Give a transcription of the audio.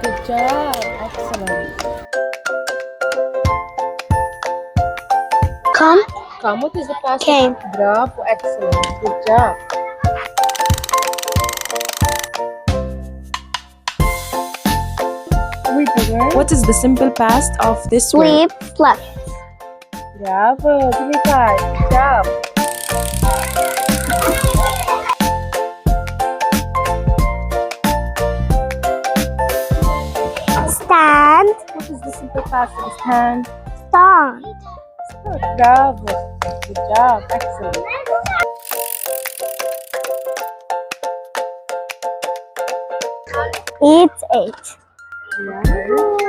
Good job. Excellent. Come. Come. What is the past? Came. Bravo. Excellent. Good job. What is the simple past of this word? Sleep. Slept. Bravo. Give me five. Good job. Stand. What is the simple past of stand? Stand. Bravo. Good job. Excellent. Eat. Ate. Yeah.